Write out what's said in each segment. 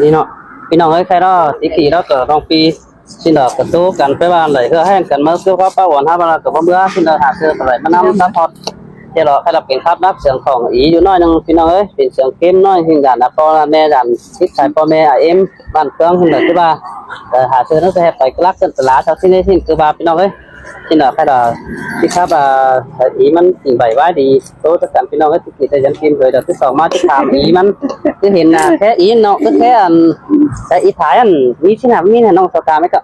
นี่เนาะพี่น้องเอ้ยใครรอสีขี่แล้วก็ต้องปีสินดอกกระตู้กันไปบ้านเลยเพื่อให้กันมาซื้อข้าวป้าหวานห้าบาทกับเบื่อสินดอกหาซื้ออะไรมานำซัพพอร์ตเดี๋ยวเราให้เราเป็นครับรับเสียงของอีอยู่น้อยนึงพี่น้องเอ้ยเป็นเสียงเข้มน้อยหิ้งกันนะพ่อแม่กันทิศสายพ่อแม่เอ็มบ้านเครื่องหิ้งเลยคือว่าหาซื้อนักแสดงไปกลักกันตลาดชาวที่นี่ที่คือว่าพี่น้องเอ้ยสินดอกให้เราที่ครับอีมันสิ่งใบไว้ดีโตจะกันพี่น้องเอ้ยที่จะยันพิมพ์เลยเดี๋ยวที่สองมาที่ถามอีมันคือเห็นนะแค่อีเนาะก็แค่แต่อีถ่ายอันมีที่ไหนมีเนี่ยน้องสกาไหมก็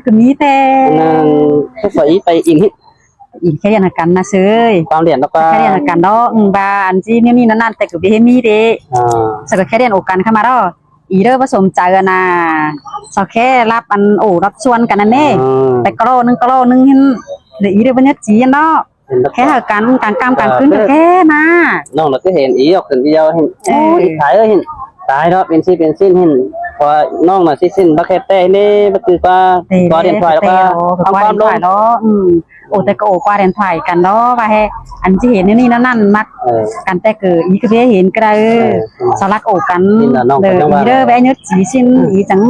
ก็มีแต่ทุกฝ่ายไปอินแค่ยันกันนะเซยความเรียนแล้วก็แค่ยันกันเนาะบาอันจีนี่นั่นแต่ก็ไม่มีเด้สักแค่เรียนโอกันเข้ามาแล้วอีเด้อผสมใจกันนะสักแค่รับอันรับชวนกันนั่นเองแต่กะโลนึงเห็นเดี๋ยวอีเด้อบรรยากาศจีนเนาะแค่หาการกรรมการขึ้นแค่นะน้องเราก็เห็นอีออกขึ้นเดียวเห็นอีถ่ายเห็นตายแล้วเป็นสิ้นเห็นพอน้องมาสิ้นบักแค่แต่นี่บักคือว่าเรียนถ่ายแล้วก็ทำความลงเนาะแต่ก็กว่าเรียนถ่ายกันเนาะว่าให้อันที่เห็นนี่นั่นมักกันแต่คืออีก็เห็นก็ได้สลักกันเลยอีเด้อแวะยึดจีสิ้นอีจัง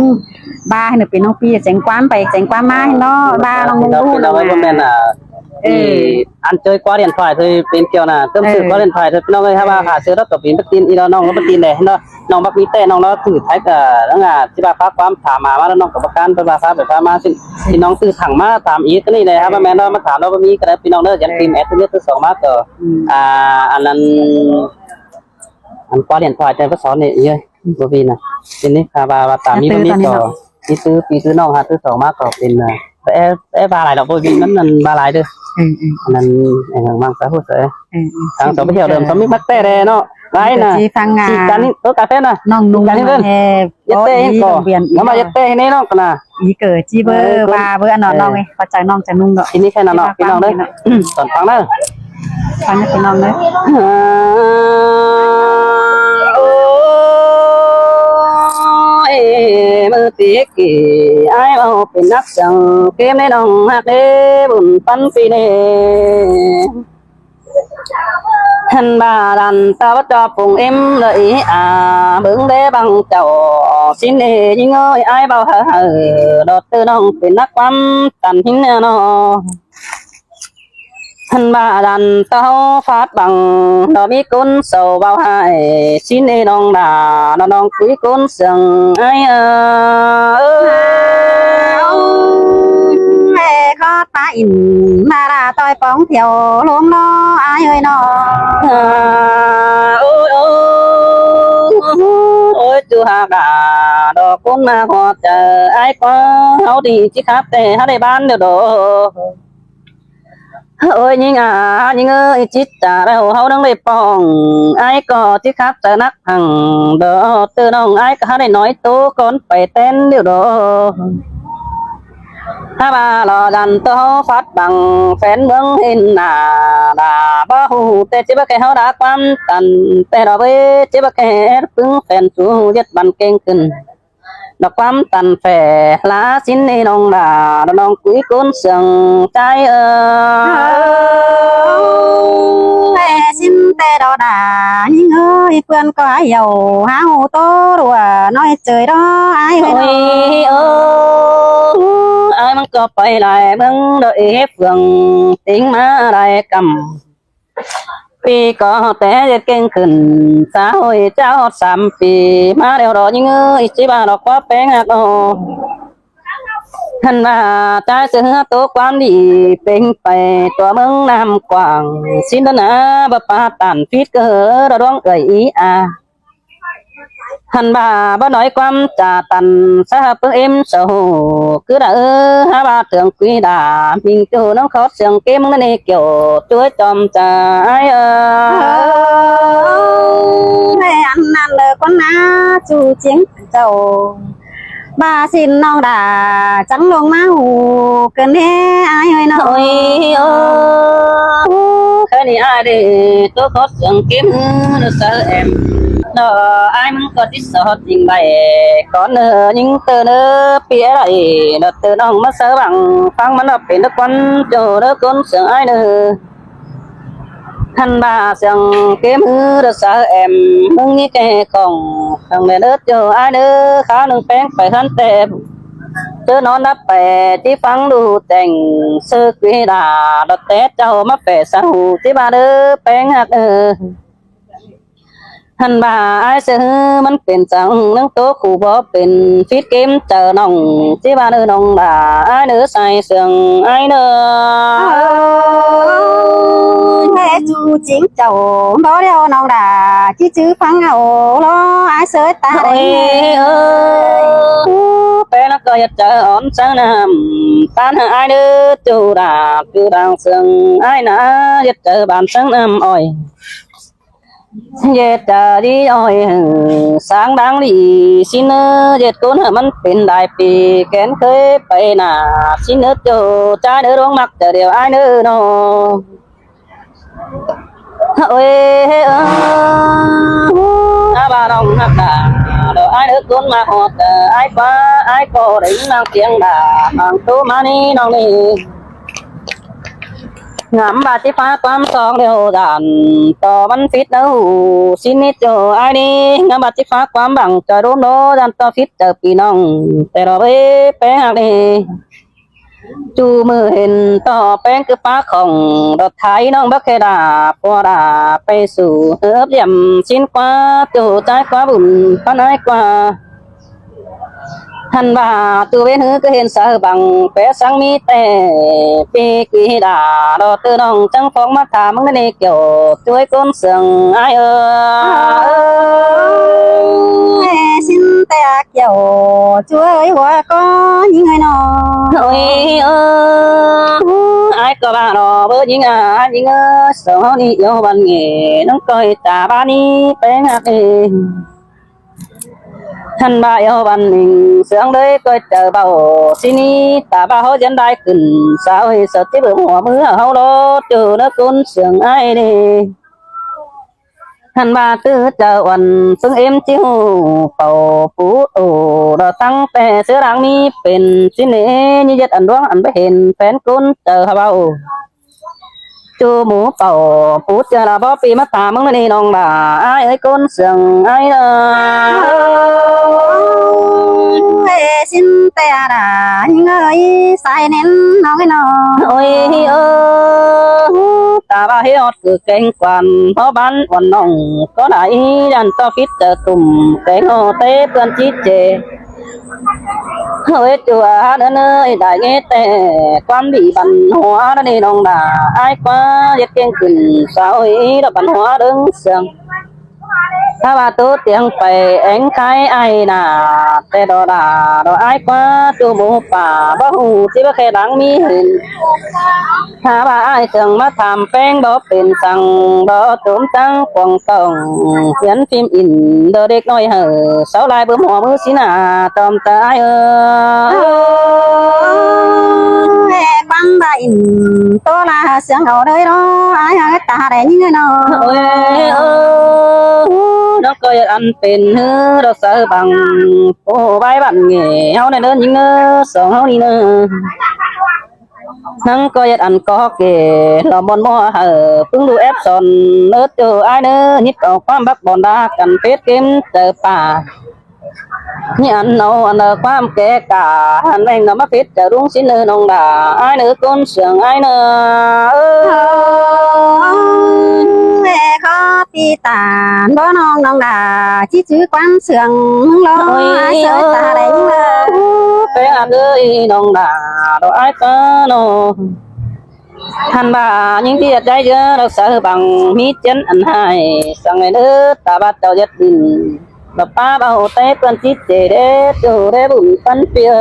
บ้าให้หนูเป็นน้องปีแจ้งความไปแจ้งความมาเนาะบ้าน้องรู้เราไม่ก็แม่นอันเจอกว่าเรียนถ่ายเธอเป็นเกี่ยวนะเติมสื่อกว่าเรียนถ่ายเธอน้องเลยครับว่าหาซื้อแล้วก็เป็นบักตีนอีน้องก็บักตีนเลยเนาะน้องบักมีแต่น้องแล้วถือท้ายกับแล้วงานที่ว่าพักความถามมาแล้วน้องกับประกันไปว่าครับแบบมาซึ่งที่น้องซื้อถังมาถามอีกก็นี่เลยครับแม่น้องมาถามเราก็มีก็ได้พี่น้องเด้อยันทีมแอดตัวสองมาก็อันนั้นอันกว่าเรียนถ่ายใจก็สอนเนี่ยเยอะบ่มีนะทีนี้ครับว่าตามนี้มันมีต่อที่ซื้อน้องหาซื้อสองมาก็เป็นบาหลายดอกโบวีนั้นบาหลายเด้อนั้นมั่งสาหัวเสือทางสองไปเที่ยวเดิมสมิมักเต้เลยเนาะไรนะจีกันนี่ตัวกาเต้น่ะน้องนุ่งกันนี่เด้อยัดเต้ให้ก่อนแล้วมายัดเต้ให้นี่น้องกันนะอีเกิดจีเบอร์บาเบอร์อันน้องไงปัจจัยน้องจะนุ่งเนาะทีนี้แค่นั้นเนาะพี่น้องเด้อตอนฟังเด้อฟังให้พี่น้องเด้อมือตีกี่ไอ้เอาเป็นนักจังเกมในน้องหักเด้บุญปันปีเน่หันบาดันตาวัดจอปุ่งเอ็มเลยเบิ่งเด้บังเจ้าสินเอยิงเอ้ยไอ้เบาดอดตื้อน้องเป็นนักความตันหินเนาะหันบาดันเต้าฟาดบังดอกมีกุนเสาเบาให้สินเอน้องด่าน้องคุยกุนเสียงไอ้แม่ข้อตาอินมาลาต่อยป้องเที่ยวลงน้อไอ้เอ้ยน้อโอ้ยจูหากาดอกกุนมาขอเจอไอ้ก็เขาดีจิครับแต่เขาได้บ้านเดี๋ยวโดเอ้ยยิงยิงเอ้ยจิตจ่าแล้วเขาต้องได้ป้องไอ้ก็ที่ครับแต่นักหังเด้อตื่นน้องไอ้ก็ได้น้อยตัวก่อนไปเต้นเดี๋ยวโดถ้าบาหล่อดันตัวฟัดบังแฟนเมืองเห็นหน้าด่าบ่หูแต่จิบแค่เขาด่าความตันแต่เราไปจิบแค่ปึ้งแฟนสู้ยัดบันเก่งขึ้นดอกความตันแฝลาสินในน้องด่าน้องคุยกุนเสียงใจแม่สินแต่ดอด่ายิงเอ้ยเพื่อนก็เหยาหาหูโตรัวน้อยเจยดอไอ้เอ้ยไอ้มันก็ไปหลายเมืองโดยเฟื่องติ้งมาหลายกำปีก็แต่จะเก่งขึ้นสาวเจ้า3 ปีมาเดี๋ยวรอยิงเอ้ยจิบาดอกว่าแป้งหักโอท่านว่าใจเสือตัวความดีเป็นไปตัวเมืองน้ำกว้างสินนาบปาตันฟิตเกอระดวงเอ่ยท่านบ่าบ่น้อยความจ่าตันสะเพิ่งเอ็มโซคือด่าหาบาเถื่องคุยด่ามิงจูน้องขอเสียงเกมนั่นเองเกี่ยวช่วยจอมใจแม่อันนั้นเลยคนน่าจูเจียงเจ้าบาสินน้องด่าจังลงมาหูเกินแน่ไอ้เอ้ยน้อยแค่นี้ไอ้เด็กตัวขอเสียงเกมนั่นเสือเอ็มเนอไอ้มึงก็ที่สอดยิงใบก่อนยิงเตอเปียไรเนอเตอน้องมาเสือบังฟังมันเป็นนักวันโจเนอคนเสียงไอ้เนอท่านบาเสียงเกมเสือเอ็มมึงนี่แกของ ทางเด้อเจอไอ้เด้อข้าวหนึ่งแป้งไปทันแต่เจอนอนนับแปดที่ฟังดูแต่งซึกวิดาดอกแต่เจ้ามาแปดสังหูที่บาเด้อแป้งหักหันบ่าไอ้เสือมันเป็นจังนังโตขู่บ่เป็นฟิตเกมเจอน้องที่บ้านเด้อน้องบ่าไอ้เด้อใส่เสื่องไอ้เด้อแม่จูจิงเจ้าบ่เดียวน้องด่าที่จื้อฟังเอาล้อไอ้เสยตา เอ้ยเป็นนักก็อยากเจออ่อนสังน้ำตานไอ้เด้อจูดาจูดังเสื่องไอ้น่ะอยากเจอบ้านสังน้ำอ้อยdệt đi ơi sáng đáng đi xin dệt cuốn mìnhเป็นđại pì kén khơi bay nà xin nước cho trái nữa đón mặt chờ điều ai nữa nó ôi bà đồng hạt đà đồ ai nữa cuốn mà hột ai quá ai có đánh mang tiếng đà hàng tú mà đi nong đi ngắm bà tí phá quám song đều đàn to bắn phít đâu xin ít cho ai đi ngắm bà tí phá quám bằng trời đốm đố đàn to phít chờ pì nongแต่เราไปหากđiจูมือเห็นต่อแป้งคือป้าของดอกไทยน้องบักเคดาพอดาไปสู่เฮือบเยี่ยมสิ้นกว่าจูใจกว่าบุญพันให้กว่าหันบ่าตัวเว้นหือก็เห็นสาบังแปะสังมีแต่ปีกีดาดอตัวน้องจังฟองมาถามมึงนี่เกี่ยวช่วยก้นเสียงไอxinแต่เกี่ยวช่วยหัวก็ยิงให้น้องโอ้ยไอก็บ้าดอเบอร์ยิงยิงสาวนี่โยบันเงี้น้องก้อยตาบ้านี่เป็นอะไรท่านบ่ายบันหนึ่งเสียงเลยก็เจอเบาสินี้ตาบ้าเขายันได้ขึ้นสาวให้สติเบื่อหัวมือเขาโลเจอเนื้อคนเสียงไอ้นี่ท่านบ่าตื้อเจอวันซึ่งเอ็มจิ้วเป่าปูโอเราตั้งแต่เสือรังมีเป็นสิเนยี่ยัดอันดวงอันไปเห็นแฟนคนเจอเขาเบาจูหมูเป่าปูเจอเราพอปีมาตามึงนี่น้องบ่าไอ้เอ้ยคนเสียงไอ้เด้อxinแต่ด่ายิงเอ้ยใส่เน้นน้องให้น้องโอ้ยตาบ้าเฮียดคือเก่งกวนเพราะบ้านวันน้องก็ได้ดันต่อฟิตเจอตุ่มเก่งโอเต้เพื่อนจิตเจเฮ้ยจัวเนื้อเนยได้เงี้ยแต่ความดีบันหัวนั่นนี่น้องด่าไอ้กว่าเย็ดเก่งขึ้นสาวอีดอกบันหัวดึงเสียงถ้าว่าตัวเตียงไปเอ็งใครไอ้น่ะแต่ดอด่าดอไอ้กว่าจูหมูป่าบ่หูที่ว่าแค่ดังมีเห็นถ้าว่าไอ้เสียงมาทำแป้งบ่เป็นสั่งบ่ตุ่มตั้งกวางต้องเขียนฟิล์มอินเดเด็กน้อยเหอะเสาลายเบิ่มหัวมือสิน่ะตอมตายbăng ba in to là sướng ở đây đó ai ai ta để như nó ôi nó coi ăn tiền hư đó sợ bằng ô bay bạn nghề hao này đơn những sợ hao đi nữa nắng coi ăn có kề là bọn mua hở phương đủ ép son nớt từ ai nữa nhít cầu quan bắc bọn đa cần phết kiếm từป่านี่อันเอาอันความแก่กาอันแม่งน่ะมาฟิตจะรุ่งสิเนื้อน้องด่าไอ้เนื้อก้นเสียงไอ้เนื้อแม่ก็ตีตาบ่น้องน้องด่าชี้ชื่อความเสียงร้อยเสือตาแดงเลยไปอันเอ้ยน้องด่าดอกไอ้ก็โนท่านบ่ายิ่งที่ใจเยอะเราเสือบังมีเจนอันให้สั่งไอ้เนื้อตาบัดเจ้ายัดดินbà ba bảo tay con chít để chỗ để bụng phân phía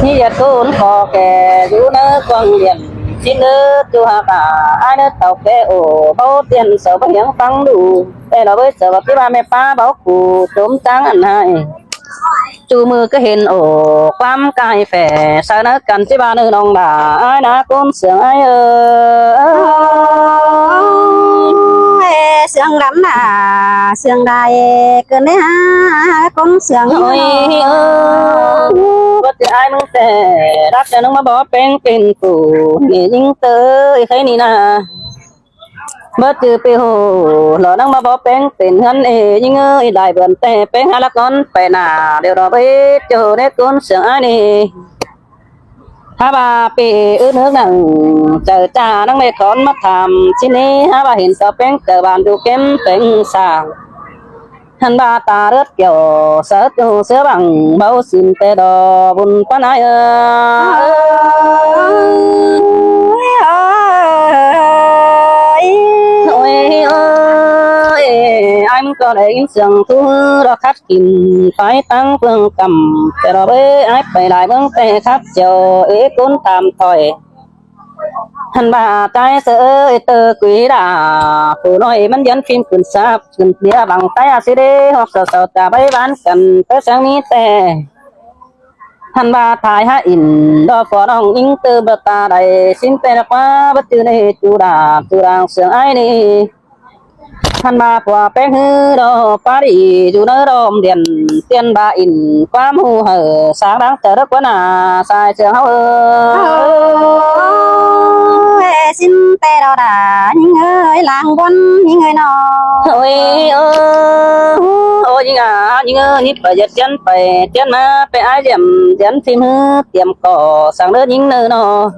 như vậy con khó kẻ dù nó quăng điện xin nữa chú hà cả ai nữa tàu kẻ ổ bao tiền sợ bảo hiểm phăng đủ đây là với sợ bảo cái ba mẹ ba bảo cụ trốn trắng ăn hai chú mưa cái hình ổ quam cài phè sao nó cần chứ ba nữ nông bà ai đã con sướng ai sướng lắm là sướng đại cơn đấy ha con sướng ôi bất cứ ai muốn tè đáp cho nó mà bỏ bén pin phủ nghề những tới thấy nè bớt trừ piu lỡ năng mà bỏ bén tình hắn nhưng ơi đại vườn tè bén hai lá con phải nà đều đó biết chờ để con sướng ai nè ha bà bị ướt nước nặng chờ cha năng mẹ con mắt thầm xin đi ha bà hiện tập bén cờ bàn du kém bén sàng hắn bà ta rất kiểu sợ tu sữa bằng bao xin tê đò buồn quan ai ơi anh có để sương thu đó khát kìm phải tăng phương cầm để đó với ai phải lại vững tê khát chiều ý cuốn tam thôi hắn bà trai sợ tơ quý đà phụ nói mình dẫn phim cuốn sáp cuốn đĩa bằng tay CD hoặc sờ sờ ta bay bán cần tới sáng mi tè hắn bà thái ha in đó phò đông in từ bờ ta đầy xin tè là quá bất tư này chú đàng sướng ai đi hắn bà phò bé hư đó phá đi chú nỡ đom điền tiền bà in quá mù hở sáng đáng chờ đất quá nà sai trường hậu xin tê đó đã những người làng quân những người nọ ôi ôi những người nít phải giật chân mà phải ai điểm chân phim hư tiệm cỏ sáng đỡ những nơi nọ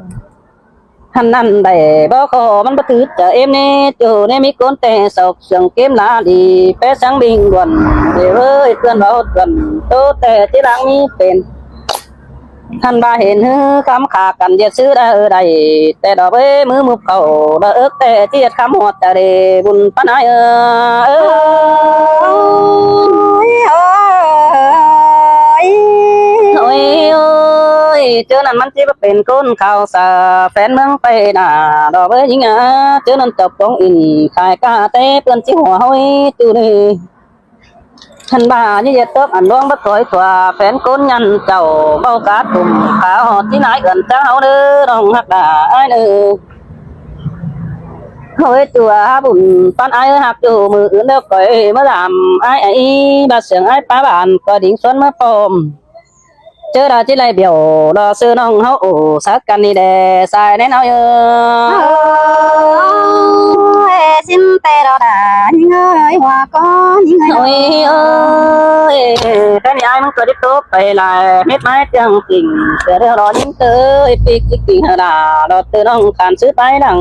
hắn ăn để bao khổมันbất cứ chờ em nè từ nè mi con tè sọc sừng kiếm lá đi bé sáng bình luận để ơi tuần bảo tuần tô tè chỉ đang miเป็นhắn bàเห็นคำขากันเจ็ดซื้อได้ใดแต่ดอกเอ้มือมุบเขาดอกเอิกแต่เจียดคำหอดแต่เดบุญปนายเจอนั่นมันที่เป็นคนข่าวสาแฟนเมืองไปน่ะดอกเอ้ยยิงเจอนั่นตบตรงอินขายกาเต้เปื้อนชิหัวห้อยจูนี่ฉันบ้านี่จะตบอันล่วงบัดถอยถั่วแฟนก้นยันเจ้าเบากาตุ่มขาหอดที่ไหนเอินเจ้าเด้อน้องหักด่าไอ้เด้อเฮ้ยตัวบุญปันไอ้หักอยู่มืออื่นเด้อก่อยมาดามไอ้บาเสียงไอ้ป้าบ้านก็ดิ่งสวนมาปมเจอได้ที่ไรเบี่ยวรอซื้อน้องเฮาสักกันนี่แดใส่แน่นเอาเยอะxin tê đó đã những người hòa có những người ôi ơi cái này ai muốn có đi tốt phải là hết mái chẳng tình từ đó những tới việc tình là đó từน้องการซื้อไปดัง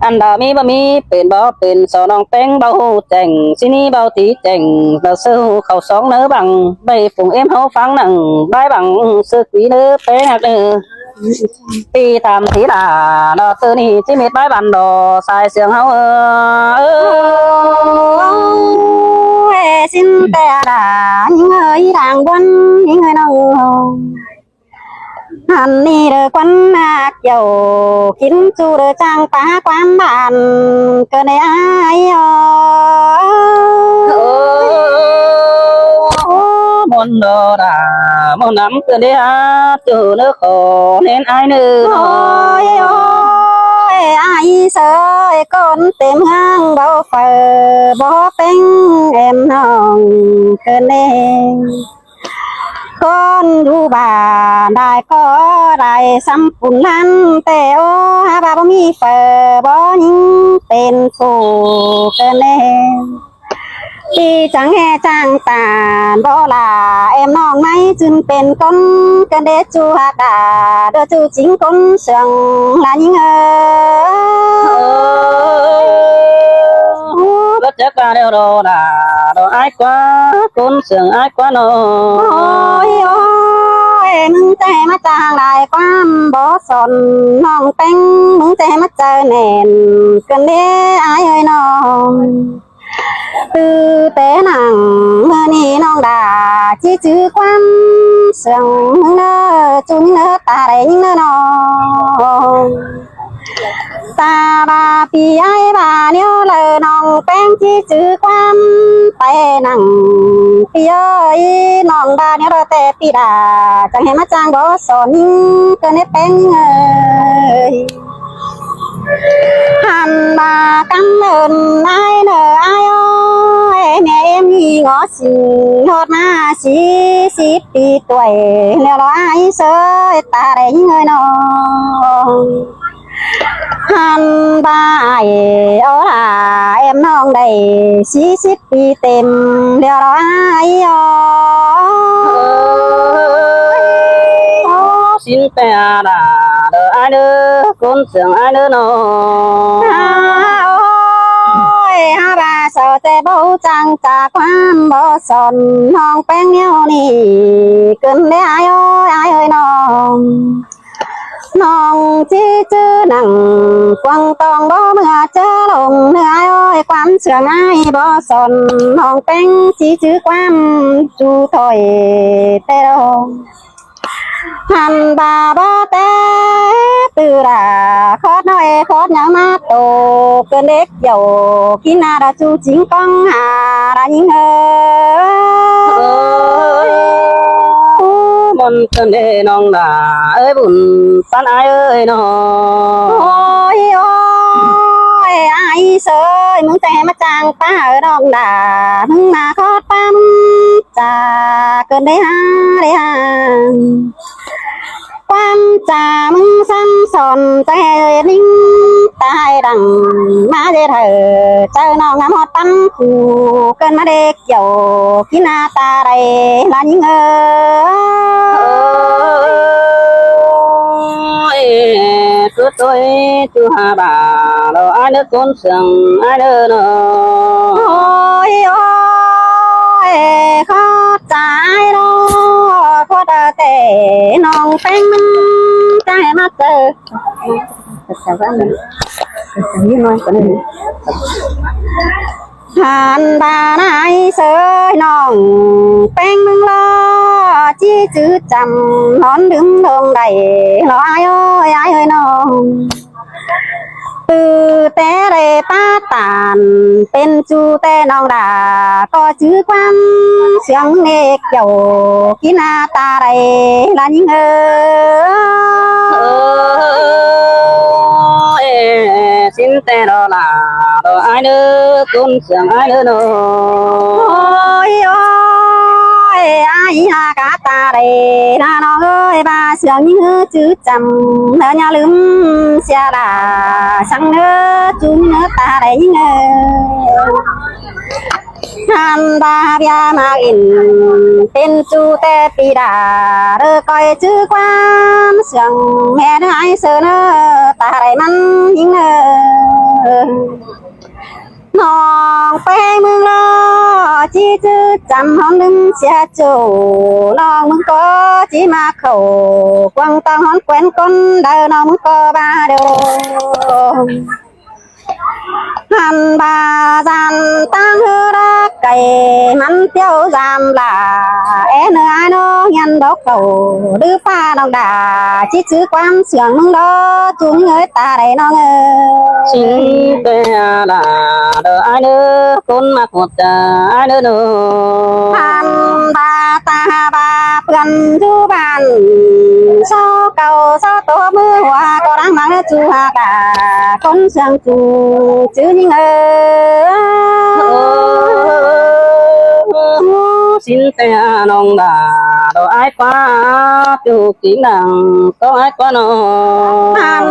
อันดามีบะมีเป็นบ่เป็นสอน้องแป้งเบาแจ่งสินี่เบาตีแจ่งเราซื้อเข้าสองเนื้อบังใบฝุงเอ็มเฮาฟังหนังใบบังซื้อปีเนื้อแป้งหักเนื้อตีทำทีละดอกตัวนี้ที่มีใบบันดอสายเสียงเฮาxin tê đã những người làng quân những người nông hắn đi được quân mạc dầu kín chu được trang phá quán bàn cơ này ai môn đồ đà môn nắm cơ đấy á từ nước khổ nên ai nữa ôi ôi ai sợ con tìm hang bao phở bó bánh em hồng cơ này con du bà đại có đại xăm phun lan tèo bà bó mi phở bó những tên phù cơ này đi chẳng nghe trang tàn đó là em non máy chừngเป็นcon cần để chú hạt đà đưa chú chính con sương là những bất chấp cả đều đồ đà đồ ai quá con sương ai quá nó ôi ôi mừng tè mắt chàng lại quan bó sòn non tanh mừng tè mắt trời nền cần để ai ơi non từ té nàng mưa ni non đà chỉ chữ quan sương nơ chúng nơ ta đấy những nơ non ta bà pi ai bà nhớ lời non quen chỉ chữ quan tay nàng pi ơi non bà nhớ tè pi đà chẳng hề mắt trang đó sòn cơ nếp bén ơi hắn bà cảm ơn ai nờ ai ơi mẹ em đi ngó xin hốt mà xí pi tuổi nếu đó ai sơ ta đấy những người nó 23 ô là em non đầy xí xít đi tìm điều đó ai xin pe đà đỡ ai đỡ con sương ai đỡ nó ôi ha bà sợ tê bố chẳng trả quan bố son non bén nhau nì cơn đế ai ơi non chi chữ nặng quăng tòng bó mưa chớ lồng nơi ai ơi quán sương ai bó son non bén chi chữ quán chú thôi tê đâu hành bà bó té từ là khót nói khót nhớ mắt tổ cơn đếch dầu khi nào đã chú chính con hà đã nhìn mòn cơn đê nong đà ơi buồn tan ai ơi nó ôi ai sơi muốn té mắt chàng ta ở đông đà hưng mà khót băm chà cơn đê ha quan trà mưng xăm sòn tay ninh tai đằng má dê thở chơi nó ngắm hót bắn khù cơn má đê kiểu khi na ta đây là những cứ tôi chú hà bà đâu ai đứa con sương ai đứa nó ôi khó trái đó khó đỡ tệ non bánh trái mắt tơ hàn bà nãy sơi non bánh mừng lo chi chữ chầm nón đứng đông đầy lo ai ơi non từ té đề pa tàn tên chu té nong đà có chữ quan sương nghe kiểu khi na ta đây là những xin té đó là đó ai nữa con sương ai nữa nó ôi ai ha cả ta đây là nó ơi ba sương những chữ chầm nó nhà lúm xe đà sang nữa chú nữa ta đây những hàn ba bia mà in tên chú tê pi đà đơ coi chữ quan sương nghe đứa ai sơ nữa ta đây mắn những non phê mương lo chi chữ chăm hòn đứng xe chủ non mương có chỉ mà khẩu quăng tăng hòn quen con đời non mương có ba đều hàn bà gian tăng hư ra cày mắn tiêu giam là em ai nó nhân đốc cầu đưa pha đồng đà chỉ chữ quan sướng mừng đó chúng người ta đây nó xin pe đà đỡ ai nữa con mặc một ai nữa nó hàn bà ta bà gần chú bàn sao cầu sao tổ mưa hoa có đang mang chú hà cả con sướng chú chữ những xin te nong đà đâu ai qua tiêu kính đằng có ai qua nó hàn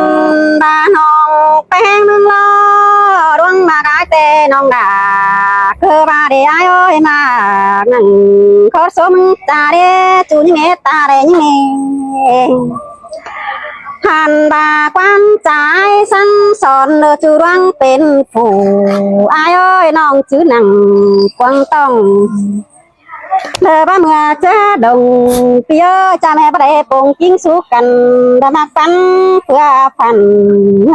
bà nong bén mừng lo đoan mà cái tê nong đà cơ ba để ai ơi mà nằng khó số mừng ta để chú những nghe ta để những nghe hàn bà quan trái săn sòn lừa chú đoan bên phủ ai ơi nong chữ nằng quăng tông lừa ba mưa chớ đồng phía cha mẹ ba để bông kính xuống cần đã mặc phấn vừa phần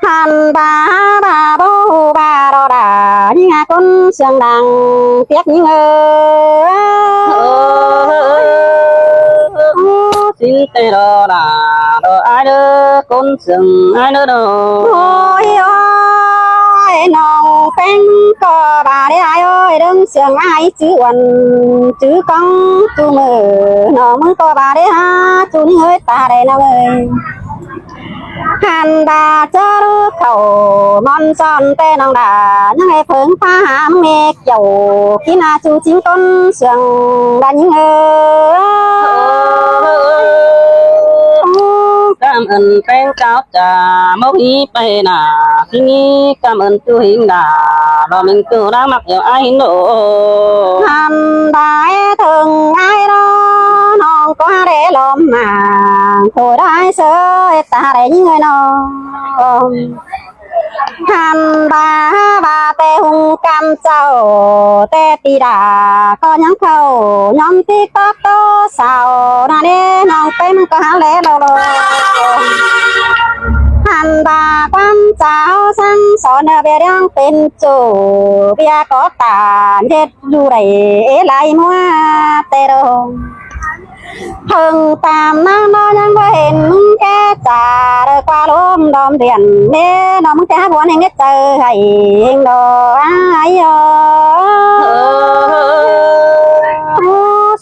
hàn bà bố bà đò đà những con sương đằng tiếc những xin te đó là đó ai nữa con sương ai nữa đâu ôi non bén có bà để ai ơi đừng sương ai chữ quần chữ con chú mơ nó muốn có bà để ha chú người ta đây nào ơi hàn bà chớ khẩu mòn son tê nong đà những ngày phượng pha hàm nghe dầu khi nào chú chính con sương là những cảm ơn tên cháu trà mốc ý bay nà khi nghĩ cảm ơn chú hình đà rồi mình cứ đã mặc nhiều ai nổ hàn đại thường ai đó non có để lom mà thôi đại sơ ta để những người nó hàn bà tê hung cam châu tê tì đà có nhóm khâu nhóm tiktok tô sao na đê non tên có há lẽ đâu đâu hàn bà quan cháu sang sọ nợ về đang tên chủ bia có tàn chết dù đầy lại mua tê đâu hừng tam năng nó nhang có hình cái trà đời qua lốm đom tiền nè nó muốn cái buồn hình cái trời hay hình đồ ai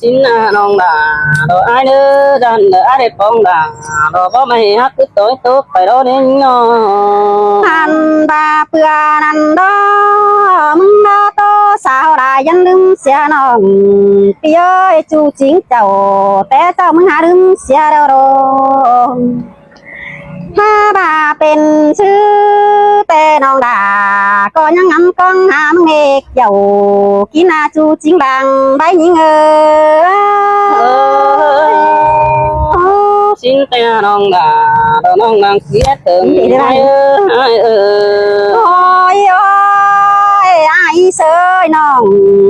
xin nong đà đồ ai nữa dần đỡ ai đẹp bông đà đồ bó mày hát cứ tối tốt phải đó đến nhau hàn bà bữa năn đó mừng đó to sao lại dân đứng xe nòng tí ơi chú chính cháu té cháu mừng hạ đứng xe đâu đâu ha bàเป็นชื่อแต่น้องดาก็ยังงำก้องหามเงกเจ้ากินอาจูจิงบางใบยิงxin te nong đà đồ nong nàng kia tưởng ai ơi ôi ôi ai sơiน้อง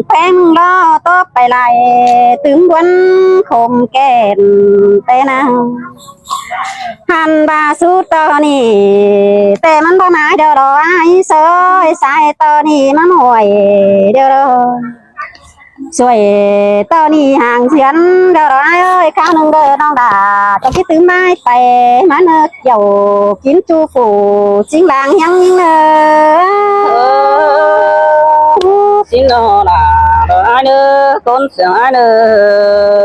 แพงรอตบไปไล่ถึงวันคมแก่นแต่นาหันบาสุดตอนนี้แต่มันบ่หมายเดี๋ยวรอไอ้เสยสายตอนนี้มันห่วยเดี๋ยวรอช่วยตอนนี้ห่างเสียนเดี๋ยวรอไอ้เอ้ยข้าวหนึ่งเด้อน้องดาจะคิดถึงไม้ไปมาเนื้อเกี่ยวกินจูฝูจิงบางยังเนอxin nó là đồ ai nữa con sướng ai nữa